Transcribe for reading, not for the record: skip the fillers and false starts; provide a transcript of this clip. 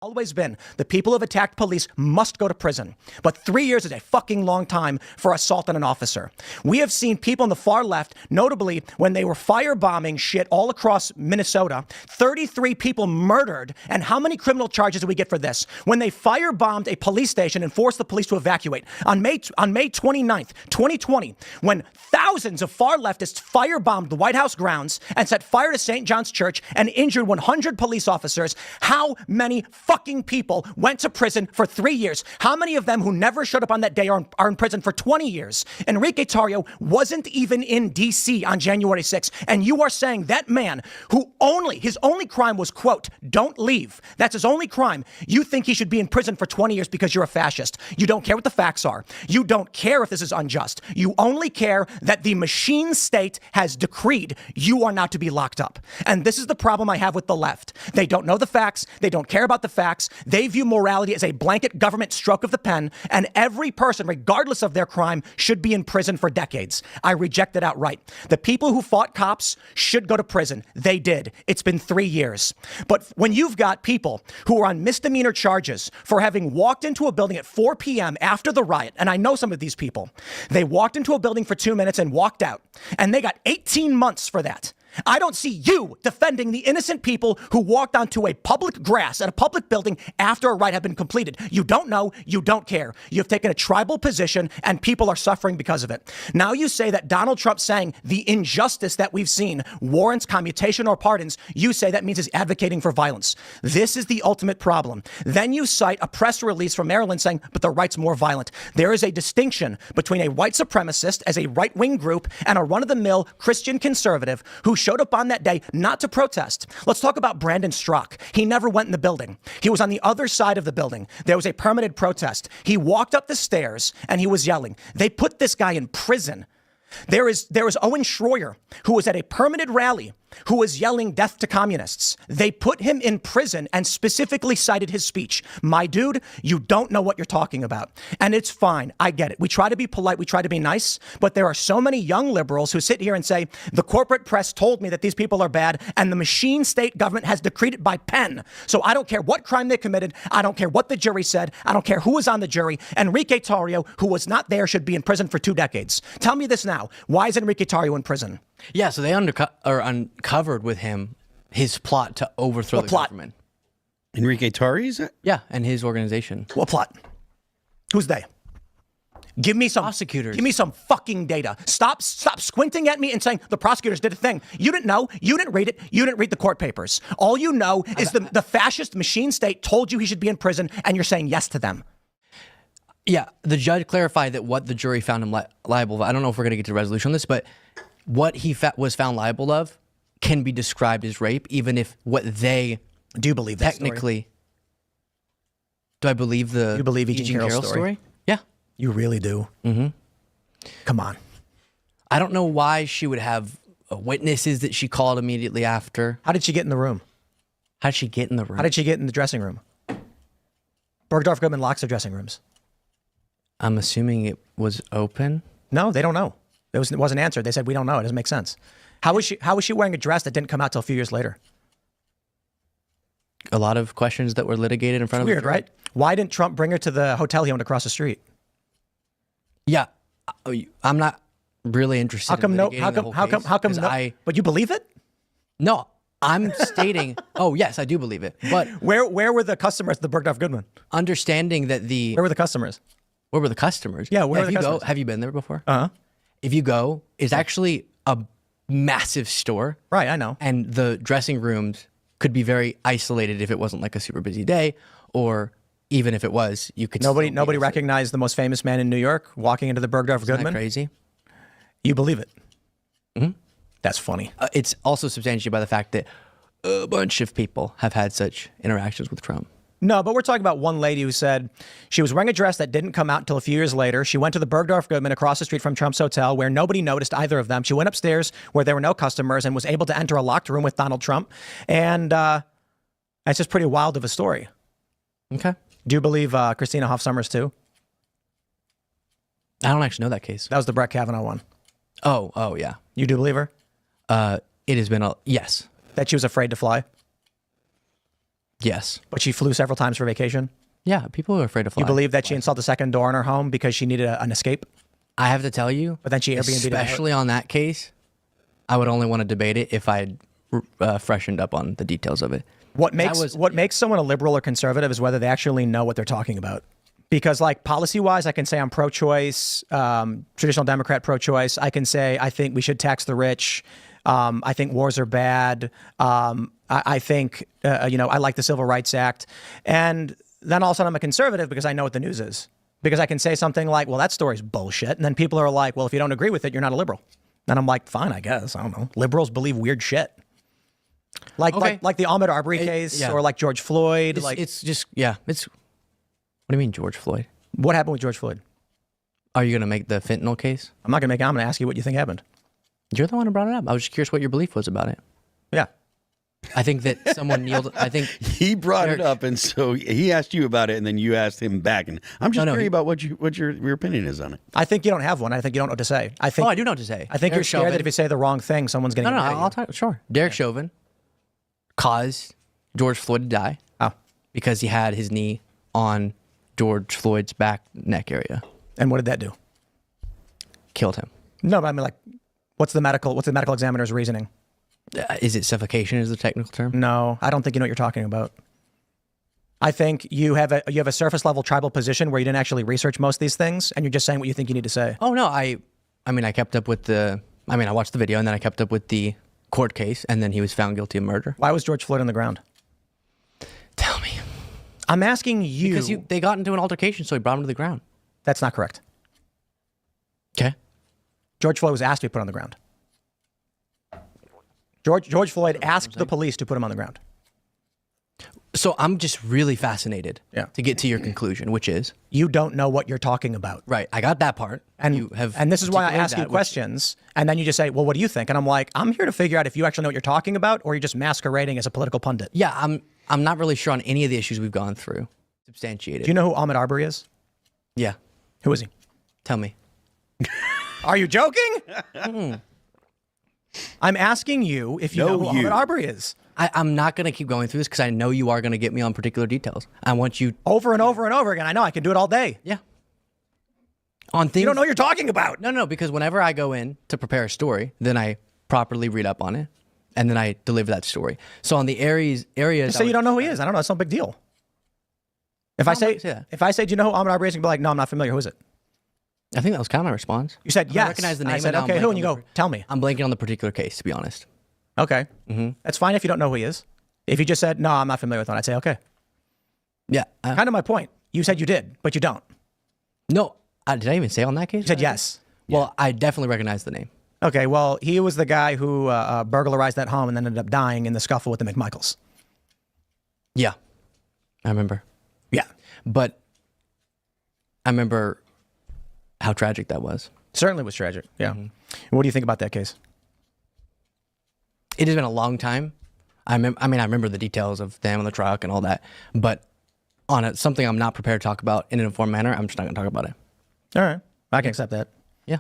Always been. The people who have attacked police must go to prison. But 3 years is a fucking long time for assault on an officer. We have seen people on the far left, notably when they were firebombing shit all across Minnesota, 33 people murdered. And how many criminal charges do we get for this? When they firebombed a police station and forced the police to evacuate. On May 29th, 2020, when thousands of far leftists firebombed the White House grounds and set fire to St. John's Church and injured 100 police officers, how many fucking people went to prison for 3 years? How many of them who never showed up on that day are in prison for 20 years? Enrique Tarrio wasn't even in D.C. on January 6th. And you are saying that man who his only crime was, quote, don't leave. That's his only crime. You think he should be in prison for 20 years because you're a fascist. You don't care what the facts are. You don't care if this is unjust. You only care that the machine state has decreed you are not to be locked up. And this is the problem I have with the left. They don't know the facts. They don't care about the facts. They view morality as a blanket government stroke of the pen, and every person, regardless of their crime, should be in prison for decades. I reject it outright. The people who fought cops should go to prison. They did. It's been 3 years. But when you've got people who are on misdemeanor charges for having walked into a building at 4 p.m. after the riot, and I know some of these people, they walked into a building for 2 minutes and walked out, and they got 18 months for that. I don't see you defending the innocent people who walked onto a public grass at a public building after a riot had been completed. You don't know. You don't care. You've taken a tribal position and people are suffering because of it. Now you say that Donald Trump saying the injustice that we've seen warrants commutation or pardons. You say that means he's advocating for violence. This is the ultimate problem. Then you cite a press release from Maryland saying, but the right's more violent. There is a distinction between a white supremacist as a right-wing group and a run-of-the-mill Christian conservative who showed up on that day not to protest. Let's talk about Brandon Strzok. He never went in the building. He was on the other side of the building. There was a permitted protest. He walked up the stairs and he was yelling. They put this guy in prison. There is Owen Schroyer, who was at a permitted rally, who was yelling death to communists. They put him in prison and specifically cited his speech. My dude, you don't know what you're talking about. And it's fine. I get it. We try to be polite. We try to be nice. But there are so many young liberals who sit here and say, the corporate press told me that these people are bad and the machine state government has decreed it by pen. So I don't care what crime they committed. I don't care what the jury said. I don't care who was on the jury. Enrique Tarrio, who was not there, should be in prison for 2 decades. Tell me this now. Why is Enrique Tarrio in prison? Yeah, so they uncovered with him his plot to overthrow the government. Enrique Tarrio? Yeah, and his organization. What plot? Who's they? Give me some prosecutors. Give me some fucking data. Stop squinting at me and saying the prosecutors did a thing. You didn't know. You didn't read it. You didn't read the court papers. All you know is the fascist machine state told you he should be in prison, and you're saying yes to them. Yeah, the judge clarified that what the jury found him liable of. I don't know if we're going to get to resolution on this, but what he was found liable of can be described as rape, even if what they do you believe that technically. Story? Do I believe the you believe Eugene Carroll's story? Yeah, you really do. Mm-hmm. Come on. I don't know why she would have witnesses that she called immediately after. How did she get in the room? How did she get in the room? How did she get in the dressing room? Bergdorf Goodman locks their dressing rooms. I'm assuming it was open. No, they don't know. It wasn't answered. They said, we don't know. It doesn't make sense. How was she wearing a dress that didn't come out till a few years later? A lot of questions that were litigated in front of weird, right? Why didn't Trump bring her to the hotel he owned across the street? Yeah, I'm not really interested. How come no? How come no? But you believe it? No, I'm stating. Oh yes, I do believe it. But where were the customers at the Bergdorf Goodman? Understanding that where were the customers? Where were the customers? Yeah, where were the customers? Have you been there before? Uh-huh. If you go, it's actually a massive store. Right, I know. And the dressing rooms could be very isolated if it wasn't like a super busy day, or even if it was, you could. Nobody recognized the most famous man in New York walking into the Bergdorf Goodman. Isn't that crazy? You believe it? Mm-hmm. That's funny. It's also substantiated by the fact that a bunch of people have had such interactions with Trump. No, but we're talking about one lady who said she was wearing a dress that didn't come out until a few years later. She went to the Bergdorf Goodman across the street from Trump's hotel where nobody noticed either of them. She went upstairs where there were no customers and was able to enter a locked room with Donald Trump. And that's just pretty wild of a story. Okay. Do you believe Christina Hoff Sommers too? I don't actually know that case. That was the Brett Kavanaugh one. Oh, yeah. You do believe her? It has been yes. That she was afraid to fly? Yes. But she flew several times for vacation. Yeah, people are afraid to fly. You believe that she installed the second door in her home because she needed an escape? I have to tell you, But then she Airbnb'd it out. especially on that case, I would only want to debate it if I freshened up on the details of it. What makes someone a liberal or conservative is whether they actually know what they're talking about. Because like policy-wise, I can say I'm pro-choice, traditional Democrat pro-choice. I can say I think we should tax the rich. I think wars are bad. I think, I like the Civil Rights Act. And then all of a sudden I'm a conservative because I know what the news is. Because I can say something like, well, that story's bullshit. And then people are like, well, if you don't agree with it, you're not a liberal. And I'm like, fine, I guess. I don't know. Liberals believe weird shit. Like the Ahmaud Arbery case or like George Floyd. It's what do you mean, George Floyd? What happened with George Floyd? Are you going to make the fentanyl case? I'm not going to make it. I'm going to ask you what you think happened. You're the one who brought it up. I was just curious what your belief was about it. Yeah. I think that someone kneeled. I think he brought it up, and so he asked you about it, and then you asked him back. And I'm just curious about what your opinion is on it. I think you don't have one. I think you don't know what to say. I do know what to say. I think you're scared that if you say the wrong thing, someone's going to. No, I'll talk. Sure. Derek Chauvin caused George Floyd to die. Oh. Because he had his knee on George Floyd's back neck area. And what did that do? Killed him. No, but I mean, like, what's the medical examiner's reasoning? Is it suffocation? Is the technical term? No, I don't think you know what you're talking about. I think you have a surface level tribal position where you didn't actually research most of these things, and you're just saying what you think you need to say. Oh no, I kept up with I watched the video, and then I kept up with the court case, and then he was found guilty of murder. Why was George Floyd on the ground? Tell me. I'm asking you. Because they got into an altercation, so he brought him to the ground. That's not correct. Okay. George Floyd was asked to be put on the ground. George Floyd asked the police to put him on the ground. So I'm just really fascinated to get to your conclusion, which is you don't know what you're talking about. Right. I got that part. And this is why I ask you questions, and then you just say, well, what do you think? And I'm like, I'm here to figure out if you actually know what you're talking about, or you're just masquerading as a political pundit. Yeah, I'm not really sure on any of the issues we've gone through. Substantiated. Do you know who Ahmaud Arbery is? Yeah. Who is he? Tell me. Are you joking? I'm asking you if you know who Ahmaud Arbery is. I'm not going to keep going through this because I know you are going to get me on particular details. I want you... Over and over and over again. I know. I can do it all day. Yeah. On things... You don't know what you're talking about. No, because whenever I go in to prepare a story, then I properly read up on it, and then I deliver that story. So on the areas... Just say you don't know who he is. I don't know. It's no big deal. If I say, do you know who Ahmaud Arbery is? You'd be like, no, I'm not familiar. Who is it? I think that was kind of my response. You said yes. I recognize the name. I said, okay, who? And you go, tell me. I'm blanking on the particular case, to be honest. Okay. That's fine if you don't know who he is. If you just said, no, I'm not familiar with him, I'd say, okay. Yeah. Kind of my point. You said you did, but you don't. No. Did I even say on that case? You said yes. Well, I definitely recognize the name. Okay, well, he was the guy who burglarized that home and then ended up dying in the scuffle with the McMichaels. Yeah. I remember. Yeah. But I remember how tragic that was. Certainly was tragic, yeah. What do you think about that case? It has been a long time. I remember the details of them on the truck and all that, but on something I'm not prepared to talk about in an informed manner, I'm just not going to talk about it. All right. I can accept that. Yeah.